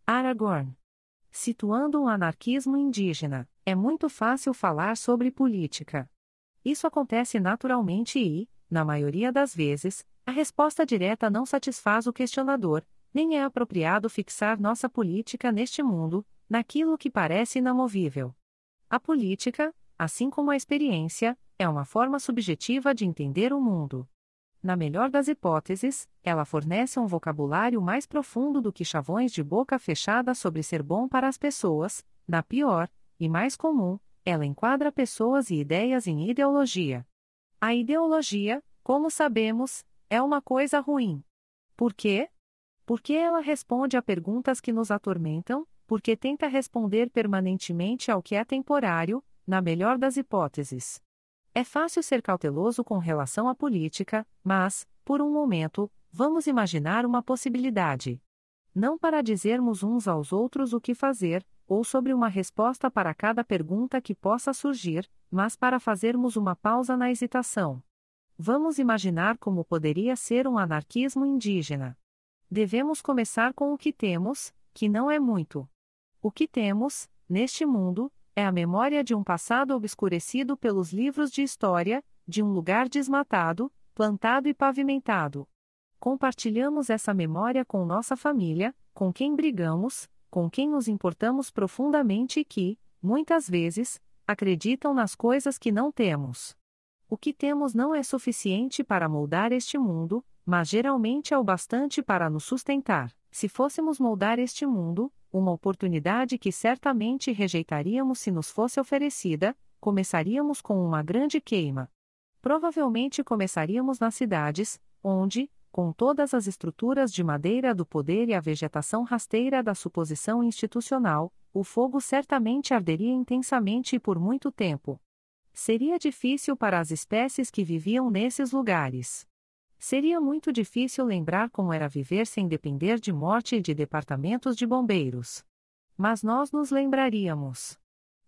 Aragorn. Situando um anarquismo indígena, é muito fácil falar sobre política. Isso acontece naturalmente e, na maioria das vezes, a resposta direta não satisfaz o questionador, nem é apropriado fixar nossa política neste mundo, naquilo que parece inamovível. A política, assim como a experiência, é uma forma subjetiva de entender o mundo. Na melhor das hipóteses, ela fornece um vocabulário mais profundo do que chavões de boca fechada sobre ser bom para as pessoas; na pior, e mais comum, ela enquadra pessoas e ideias em ideologia. A ideologia, como sabemos, é uma coisa ruim. Por quê? Porque ela responde a perguntas que nos atormentam, porque tenta responder permanentemente ao que é temporário, na melhor das hipóteses. É fácil ser cauteloso com relação à política, mas, por um momento, vamos imaginar uma possibilidade. Não para dizermos uns aos outros o que fazer, ou sobre uma resposta para cada pergunta que possa surgir, mas para fazermos uma pausa na hesitação. Vamos imaginar como poderia ser um anarquismo indígena. Devemos começar com o que temos, que não é muito. O que temos, neste mundo, é a memória de um passado obscurecido pelos livros de história, de um lugar desmatado, plantado e pavimentado. Compartilhamos essa memória com nossa família, com quem brigamos, com quem nos importamos profundamente e que, muitas vezes, acreditam nas coisas que não temos. O que temos não é suficiente para moldar este mundo, mas geralmente é o bastante para nos sustentar. Se fôssemos moldar este mundo, uma oportunidade que certamente rejeitaríamos se nos fosse oferecida, começaríamos com uma grande queima. Provavelmente começaríamos nas cidades, onde, com todas as estruturas de madeira do poder e a vegetação rasteira da suposição institucional, o fogo certamente arderia intensamente e por muito tempo. Seria difícil para as espécies que viviam nesses lugares. Seria muito difícil lembrar como era viver sem depender de morte e de departamentos de bombeiros. Mas nós nos lembraríamos.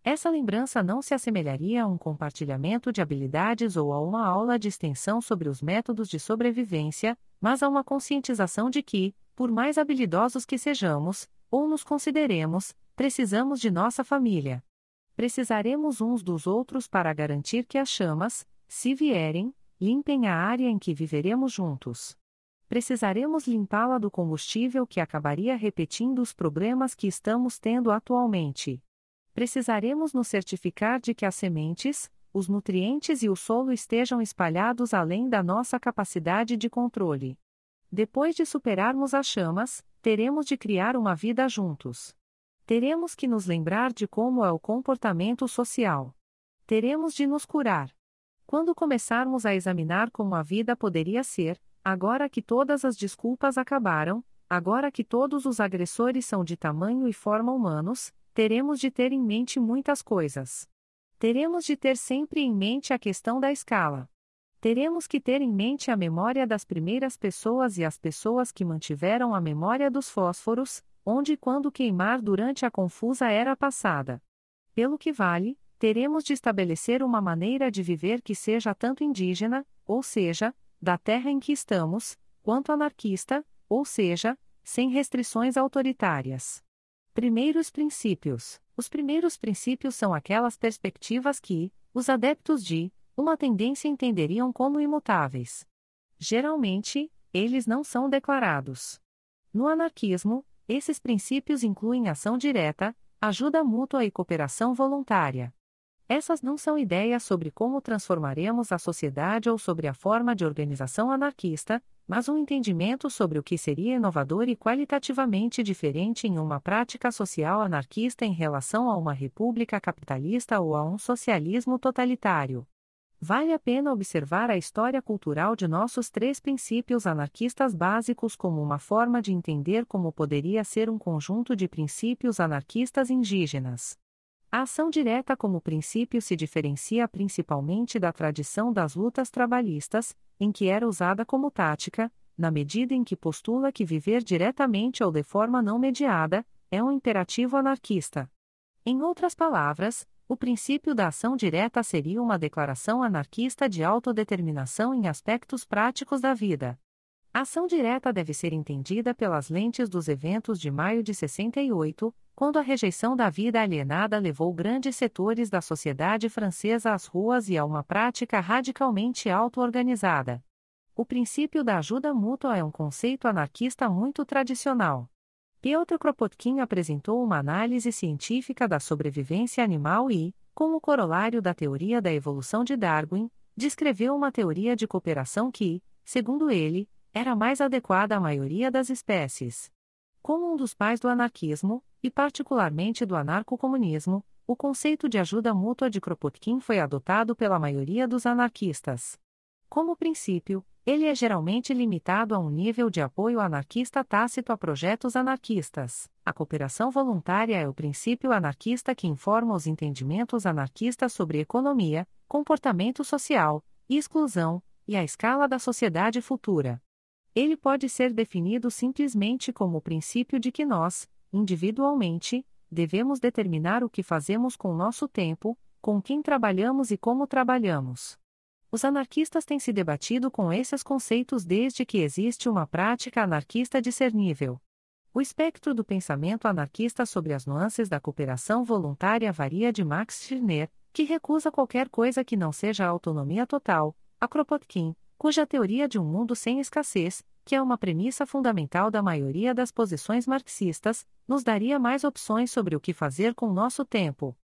Essa lembrança não se assemelharia a um compartilhamento de habilidades ou a uma aula de extensão sobre os métodos de sobrevivência, mas a uma conscientização de que, por mais habilidosos que sejamos, ou nos consideremos, precisamos de nossa família. Precisaremos uns dos outros para garantir que as chamas, se vierem, limpem a área em que viveremos juntos. Precisaremos limpá-la do combustível que acabaria repetindo os problemas que estamos tendo atualmente. Precisaremos nos certificar de que as sementes, os nutrientes e o solo estejam espalhados além da nossa capacidade de controle. Depois de superarmos as chamas, teremos de criar uma vida juntos. Teremos que nos lembrar de como é o comportamento social. Teremos de nos curar. Quando começarmos a examinar como a vida poderia ser, agora que todas as desculpas acabaram, agora que todos os agressores são de tamanho e forma humanos, teremos de ter em mente muitas coisas. Teremos de ter sempre em mente a questão da escala. Teremos que ter em mente a memória das primeiras pessoas e as pessoas que mantiveram a memória dos fósforos, onde e quando queimar durante a confusa era passada. Pelo que vale, teremos de estabelecer uma maneira de viver que seja tanto indígena, ou seja, da terra em que estamos, quanto anarquista, ou seja, sem restrições autoritárias. Primeiros princípios. Os primeiros princípios são aquelas perspectivas que, os adeptos de uma tendência entenderiam como imutáveis. Geralmente, eles não são declarados. No anarquismo, esses princípios incluem ação direta, ajuda mútua e cooperação voluntária. Essas não são ideias sobre como transformaremos a sociedade ou sobre a forma de organização anarquista, mas um entendimento sobre o que seria inovador e qualitativamente diferente em uma prática social anarquista em relação a uma república capitalista ou a um socialismo totalitário. Vale a pena observar a história cultural de nossos três princípios anarquistas básicos como uma forma de entender como poderia ser um conjunto de princípios anarquistas indígenas. A ação direta como princípio se diferencia principalmente da tradição das lutas trabalhistas, em que era usada como tática, na medida em que postula que viver diretamente ou de forma não mediada é um imperativo anarquista. Em outras palavras, o princípio da ação direta seria uma declaração anarquista de autodeterminação em aspectos práticos da vida. A ação direta deve ser entendida pelas lentes dos eventos de maio de 68, quando a rejeição da vida alienada levou grandes setores da sociedade francesa às ruas e a uma prática radicalmente auto-organizada. O princípio da ajuda mútua é um conceito anarquista muito tradicional. Piotr Kropotkin apresentou uma análise científica da sobrevivência animal e, como corolário da teoria da evolução de Darwin, descreveu uma teoria de cooperação que, segundo ele, era mais adequada à maioria das espécies. Como um dos pais do anarquismo, e particularmente do anarcocomunismo, o conceito de ajuda mútua de Kropotkin foi adotado pela maioria dos anarquistas. Como princípio, ele é geralmente limitado a um nível de apoio anarquista tácito a projetos anarquistas. A cooperação voluntária é o princípio anarquista que informa os entendimentos anarquistas sobre economia, comportamento social, exclusão, e a escala da sociedade futura. Ele pode ser definido simplesmente como o princípio de que nós, individualmente, devemos determinar o que fazemos com nosso tempo, com quem trabalhamos e como trabalhamos. Os anarquistas têm se debatido com esses conceitos desde que existe uma prática anarquista discernível. O espectro do pensamento anarquista sobre as nuances da cooperação voluntária varia de Max Stirner, que recusa qualquer coisa que não seja autonomia total, a Kropotkin, cuja teoria de um mundo sem escassez, que é uma premissa fundamental da maioria das posições marxistas, nos daria mais opções sobre o que fazer com nosso tempo.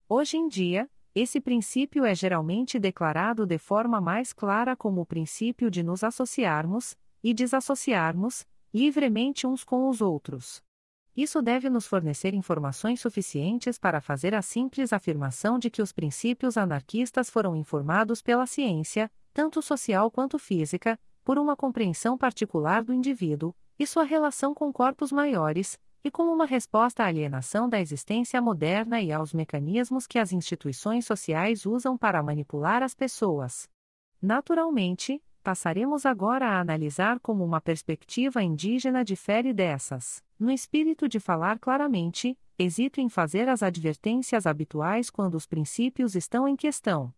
Hoje em dia, esse princípio é geralmente declarado de forma mais clara como o princípio de nos associarmos, e desassociarmos, livremente uns com os outros. Isso deve nos fornecer informações suficientes para fazer a simples afirmação de que os princípios anarquistas foram informados pela ciência, tanto social quanto física, por uma compreensão particular do indivíduo, e sua relação com corpos maiores, e como uma resposta à alienação da existência moderna e aos mecanismos que as instituições sociais usam para manipular as pessoas. Naturalmente, passaremos agora a analisar como uma perspectiva indígena difere dessas. No espírito de falar claramente, hesito em fazer as advertências habituais quando os princípios estão em questão.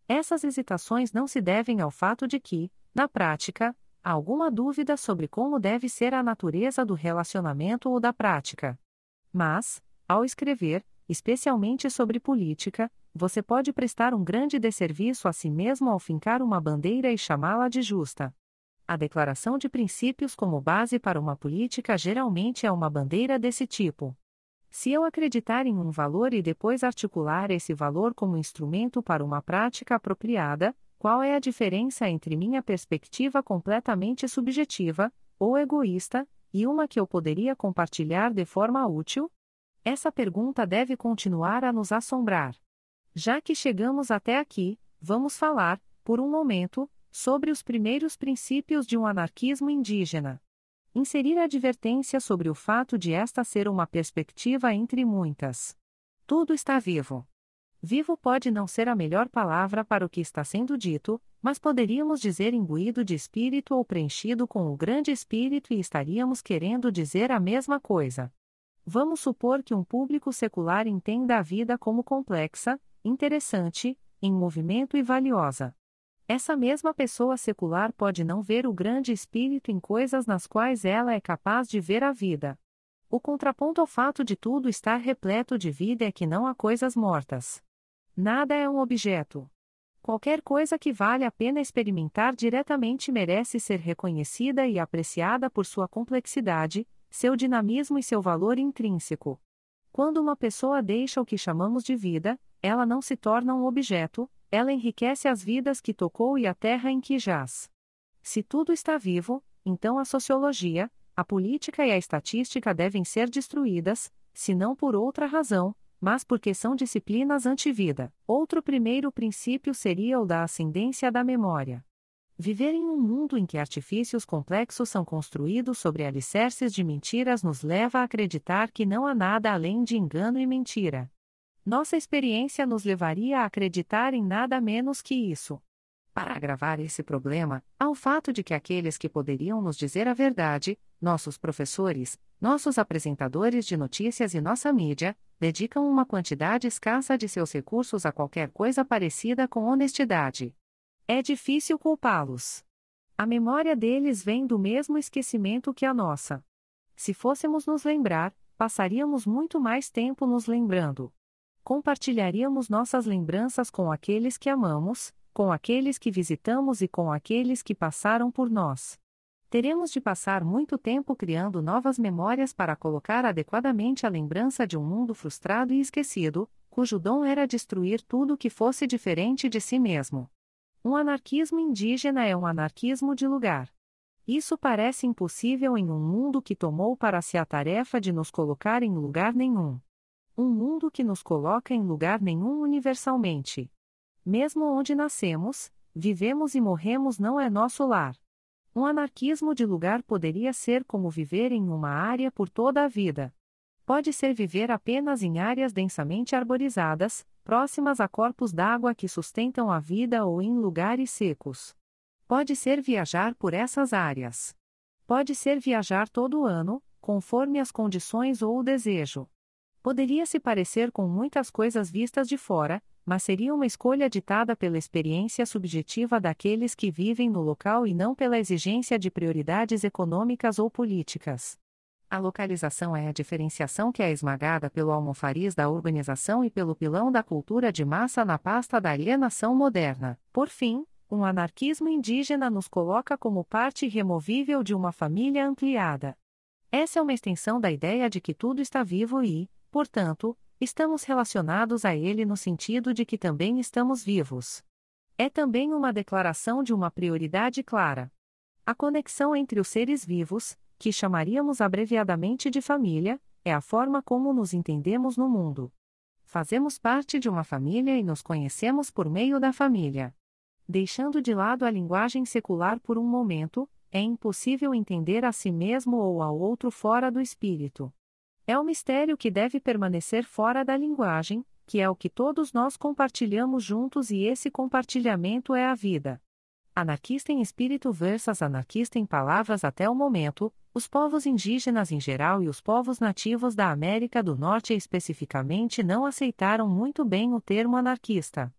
Essas hesitações não se devem ao fato de que, na prática, há alguma dúvida sobre como deve ser a natureza do relacionamento ou da prática. Mas, ao escrever, especialmente sobre política, você pode prestar um grande desserviço a si mesmo ao fincar uma bandeira e chamá-la de justa. A declaração de princípios como base para uma política geralmente é uma bandeira desse tipo. Se eu acreditar em um valor e depois articular esse valor como instrumento para uma prática apropriada, qual é a diferença entre minha perspectiva completamente subjetiva, ou egoísta, e uma que eu poderia compartilhar de forma útil? Essa pergunta deve continuar a nos assombrar. Já que chegamos até aqui, vamos falar, por um momento, sobre os primeiros princípios de um anarquismo indígena. Inserir advertência sobre o fato de esta ser uma perspectiva entre muitas. Tudo está vivo. Vivo pode não ser a melhor palavra para o que está sendo dito, mas poderíamos dizer imbuído de espírito ou preenchido com o grande espírito e estaríamos querendo dizer a mesma coisa. Vamos supor que um público secular entenda a vida como complexa, interessante, em movimento e valiosa. Essa mesma pessoa secular pode não ver o grande espírito em coisas nas quais ela é capaz de ver a vida. O contraponto ao fato de tudo estar repleto de vida é que não há coisas mortas. Nada é um objeto. Qualquer coisa que vale a pena experimentar diretamente merece ser reconhecida e apreciada por sua complexidade, seu dinamismo e seu valor intrínseco. Quando uma pessoa deixa o que chamamos de vida, ela não se torna um objeto, ela enriquece as vidas que tocou e a terra em que jaz. Se tudo está vivo, então a sociologia, a política e a estatística devem ser destruídas, se não por outra razão, mas porque são disciplinas anti-vida. Outro primeiro princípio seria o da ascendência da memória. Viver em um mundo em que artifícios complexos são construídos sobre alicerces de mentiras nos leva a acreditar que não há nada além de engano e mentira. Nossa experiência nos levaria a acreditar em nada menos que isso. Para agravar esse problema, há o fato de que aqueles que poderiam nos dizer a verdade, nossos professores, nossos apresentadores de notícias e nossa mídia, dedicam uma quantidade escassa de seus recursos a qualquer coisa parecida com honestidade. É difícil culpá-los. A memória deles vem do mesmo esquecimento que a nossa. Se fôssemos nos lembrar, passaríamos muito mais tempo nos lembrando. Compartilharíamos nossas lembranças com aqueles que amamos, com aqueles que visitamos e com aqueles que passaram por nós. Teremos de passar muito tempo criando novas memórias para colocar adequadamente a lembrança de um mundo frustrado e esquecido, cujo dom era destruir tudo que fosse diferente de si mesmo. Um anarquismo indígena é um anarquismo de lugar. Isso parece impossível em um mundo que tomou para si a tarefa de nos colocar em lugar nenhum. Um mundo que nos coloca em lugar nenhum universalmente. Mesmo onde nascemos, vivemos e morremos não é nosso lar. Um anarquismo de lugar poderia ser como viver em uma área por toda a vida. Pode ser viver apenas em áreas densamente arborizadas, próximas a corpos d'água que sustentam a vida ou em lugares secos. Pode ser viajar por essas áreas. Pode ser viajar todo ano, conforme as condições ou o desejo. Poderia se parecer com muitas coisas vistas de fora, mas seria uma escolha ditada pela experiência subjetiva daqueles que vivem no local e não pela exigência de prioridades econômicas ou políticas. A localização é a diferenciação que é esmagada pelo almofariz da urbanização e pelo pilão da cultura de massa na pasta da alienação moderna. Por fim, um anarquismo indígena nos coloca como parte irremovível de uma família ampliada. Essa é uma extensão da ideia de que tudo está vivo e, portanto, estamos relacionados a ele no sentido de que também estamos vivos. É também uma declaração de uma prioridade clara. A conexão entre os seres vivos, que chamaríamos abreviadamente de família, é a forma como nos entendemos no mundo. Fazemos parte de uma família e nos conhecemos por meio da família. Deixando de lado a linguagem secular por um momento, é impossível entender a si mesmo ou ao outro fora do espírito. É um mistério que deve permanecer fora da linguagem, que é o que todos nós compartilhamos juntos e esse compartilhamento é a vida. Anarquista em espírito versus anarquista em palavras. Até o momento, os povos indígenas em geral e os povos nativos da América do Norte especificamente não aceitaram muito bem o termo anarquista.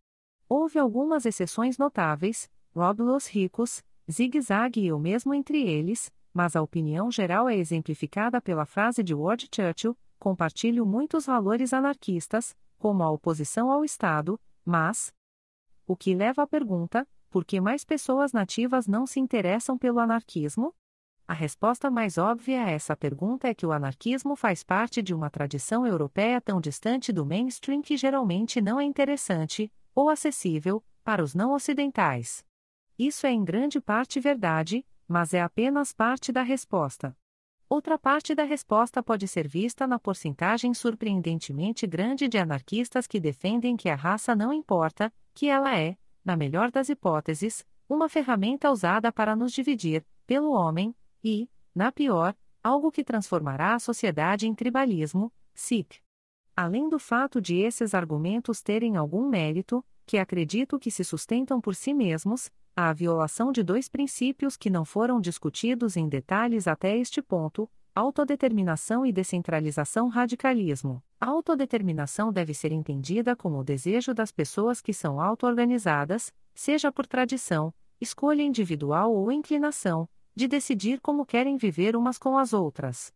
Houve algumas exceções notáveis, Rob Los Ricos, Zig Zag e eu mesmo entre eles, mas a opinião geral é exemplificada pela frase de Ward Churchill: compartilho muitos valores anarquistas, como a oposição ao Estado, mas... O que leva à pergunta, por que mais pessoas nativas não se interessam pelo anarquismo? A resposta mais óbvia a essa pergunta é que o anarquismo faz parte de uma tradição europeia tão distante do mainstream que geralmente não é interessante, ou acessível, para os não ocidentais. Isso é em grande parte verdade, mas é apenas parte da resposta. Outra parte da resposta pode ser vista na porcentagem surpreendentemente grande de anarquistas que defendem que a raça não importa, que ela é, na melhor das hipóteses, uma ferramenta usada para nos dividir, pelo homem, e, na pior, algo que transformará a sociedade em tribalismo, SIC. Além do fato de esses argumentos terem algum mérito, que acredito que se sustentam por si mesmos, há a violação de dois princípios que não foram discutidos em detalhes até este ponto: autodeterminação e descentralização. Radicalismo. A autodeterminação deve ser entendida como o desejo das pessoas que são auto-organizadas, seja por tradição, escolha individual ou inclinação, de decidir como querem viver umas com as outras.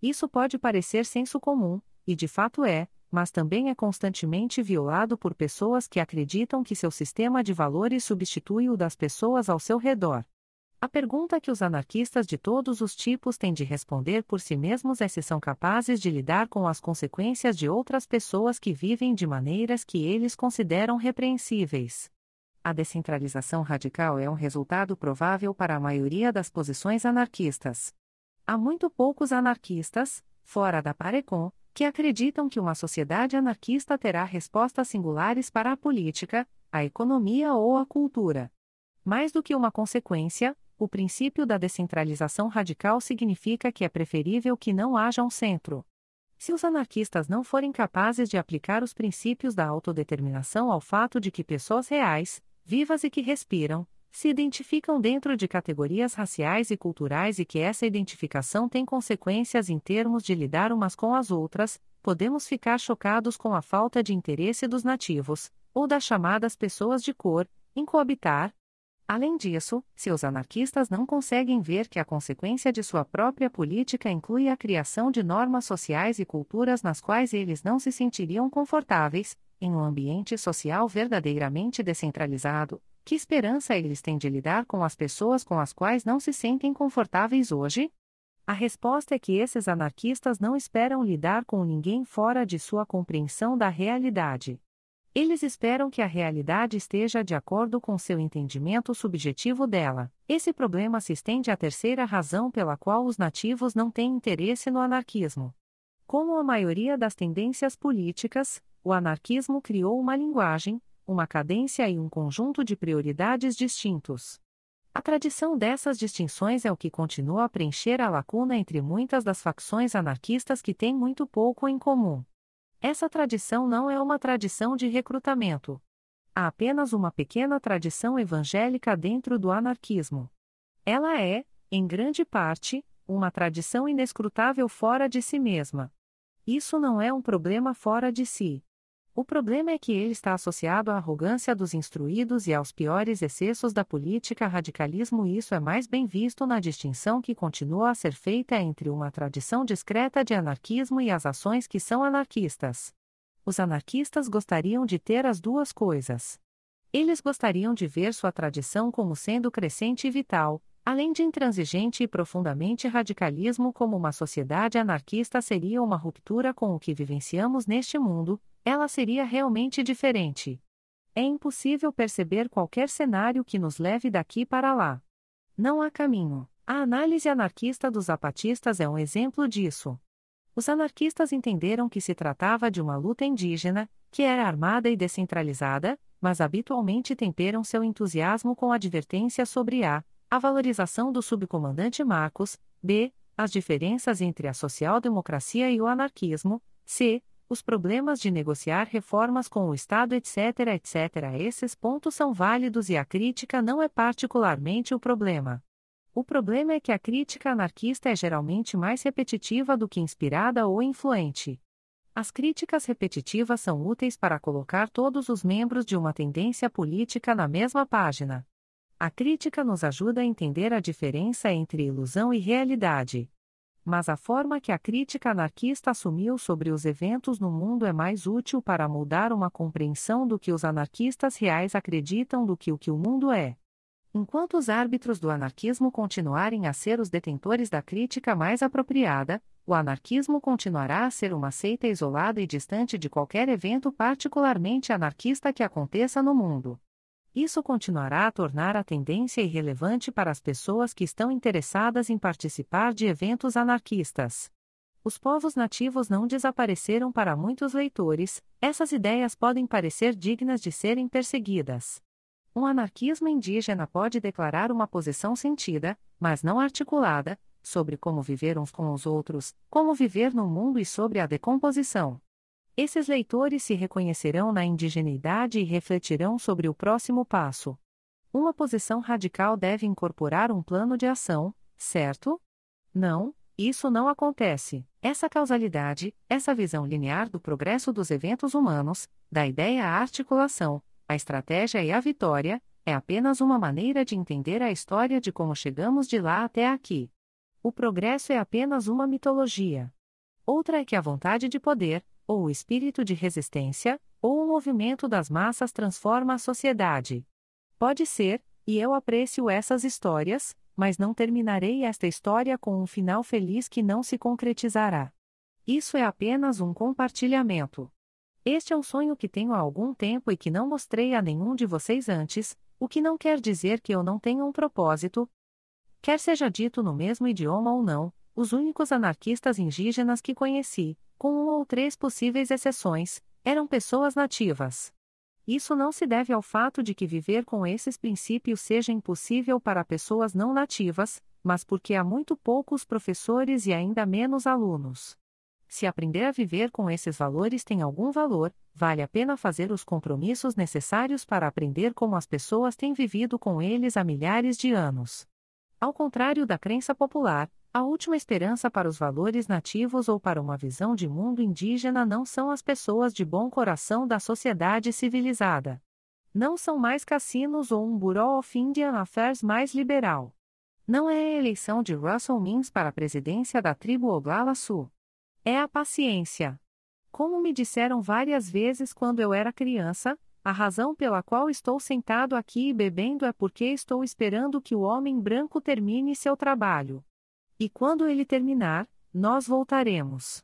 Isso pode parecer senso comum, e de fato é, mas também é constantemente violado por pessoas que acreditam que seu sistema de valores substitui o das pessoas ao seu redor. A pergunta que os anarquistas de todos os tipos têm de responder por si mesmos é se são capazes de lidar com as consequências de outras pessoas que vivem de maneiras que eles consideram repreensíveis. A descentralização radical é um resultado provável para a maioria das posições anarquistas. Há muito poucos anarquistas, fora da Parecon, que acreditam que uma sociedade anarquista terá respostas singulares para a política, a economia ou a cultura. Mais do que uma consequência, o princípio da descentralização radical significa que é preferível que não haja um centro. Se os anarquistas não forem capazes de aplicar os princípios da autodeterminação ao fato de que pessoas reais, vivas e que respiram, se identificam dentro de categorias raciais e culturais e que essa identificação tem consequências em termos de lidar umas com as outras, podemos ficar chocados com a falta de interesse dos nativos, ou das chamadas pessoas de cor, em coabitar. Além disso, se os anarquistas não conseguem ver que a consequência de sua própria política inclui a criação de normas sociais e culturas nas quais eles não se sentiriam confortáveis, em um ambiente social verdadeiramente descentralizado, que esperança eles têm de lidar com as pessoas com as quais não se sentem confortáveis hoje? A resposta é que esses anarquistas não esperam lidar com ninguém fora de sua compreensão da realidade. Eles esperam que a realidade esteja de acordo com seu entendimento subjetivo dela. Esse problema se estende à terceira razão pela qual os nativos não têm interesse no anarquismo. Como a maioria das tendências políticas, o anarquismo criou uma linguagem, uma cadência e um conjunto de prioridades distintos. A tradição dessas distinções é o que continua a preencher a lacuna entre muitas das facções anarquistas que têm muito pouco em comum. Essa tradição não é uma tradição de recrutamento. Há apenas uma pequena tradição evangélica dentro do anarquismo. Ela é, em grande parte, uma tradição inescrutável fora de si mesma. Isso não é um problema fora de si. O problema é que ele está associado à arrogância dos instruídos e aos piores excessos da política radicalismo, e isso é mais bem visto na distinção que continua a ser feita entre uma tradição discreta de anarquismo e as ações que são anarquistas. Os anarquistas gostariam de ter as duas coisas. Eles gostariam de ver sua tradição como sendo crescente e vital, além de intransigente e profundamente radicalismo, como uma sociedade anarquista seria uma ruptura com o que vivenciamos neste mundo. Ela seria realmente diferente. É impossível perceber qualquer cenário que nos leve daqui para lá. Não há caminho. A análise anarquista dos zapatistas é um exemplo disso. Os anarquistas entenderam que se tratava de uma luta indígena, que era armada e descentralizada, mas habitualmente temperam seu entusiasmo com advertências sobre a valorização do subcomandante Marcos, b. as diferenças entre a social-democracia e o anarquismo, c. os problemas de negociar reformas com o Estado, etc. Esses pontos são válidos e a crítica não é particularmente o problema. O problema é que a crítica anarquista é geralmente mais repetitiva do que inspirada ou influente. As críticas repetitivas são úteis para colocar todos os membros de uma tendência política na mesma página. A crítica nos ajuda a entender a diferença entre ilusão e realidade. Mas a forma que a crítica anarquista assumiu sobre os eventos no mundo é mais útil para moldar uma compreensão do que os anarquistas reais acreditam do que o mundo é. Enquanto os árbitros do anarquismo continuarem a ser os detentores da crítica mais apropriada, o anarquismo continuará a ser uma seita isolada e distante de qualquer evento particularmente anarquista que aconteça no mundo. Isso continuará a tornar a tendência irrelevante para as pessoas que estão interessadas em participar de eventos anarquistas. Os povos nativos não desapareceram para muitos leitores, essas ideias podem parecer dignas de serem perseguidas. Um anarquismo indígena pode declarar uma posição sentida, mas não articulada, sobre como viver uns com os outros, como viver no mundo e sobre a decomposição. Esses leitores se reconhecerão na indigeneidade e refletirão sobre o próximo passo. Uma posição radical deve incorporar um plano de ação, certo? Não, isso não acontece. Essa causalidade, essa visão linear do progresso dos eventos humanos, da ideia à articulação, a estratégia e a vitória, é apenas uma maneira de entender a história de como chegamos de lá até aqui. O progresso é apenas uma mitologia. Outra é que a vontade de poder, ou o espírito de resistência, ou o movimento das massas transforma a sociedade. Pode ser, e eu aprecio essas histórias, mas não terminarei esta história com um final feliz que não se concretizará. Isso é apenas um compartilhamento. Este é um sonho que tenho há algum tempo e que não mostrei a nenhum de vocês antes, o que não quer dizer que eu não tenha um propósito. Quer seja dito no mesmo idioma ou não, os únicos anarquistas indígenas que conheci, com 1 ou 3 possíveis exceções, eram pessoas nativas. Isso não se deve ao fato de que viver com esses princípios seja impossível para pessoas não nativas, mas porque há muito poucos professores e ainda menos alunos. Se aprender a viver com esses valores tem algum valor, vale a pena fazer os compromissos necessários para aprender como as pessoas têm vivido com eles há milhares de anos. Ao contrário da crença popular, a última esperança para os valores nativos ou para uma visão de mundo indígena não são as pessoas de bom coração da sociedade civilizada. Não são mais cassinos ou um Bureau of Indian Affairs mais liberal. Não é a eleição de Russell Means para a presidência da tribo Oglala Sioux. É a paciência. Como me disseram várias vezes quando eu era criança, a razão pela qual estou sentado aqui e bebendo é porque estou esperando que o homem branco termine seu trabalho. E quando ele terminar, nós voltaremos.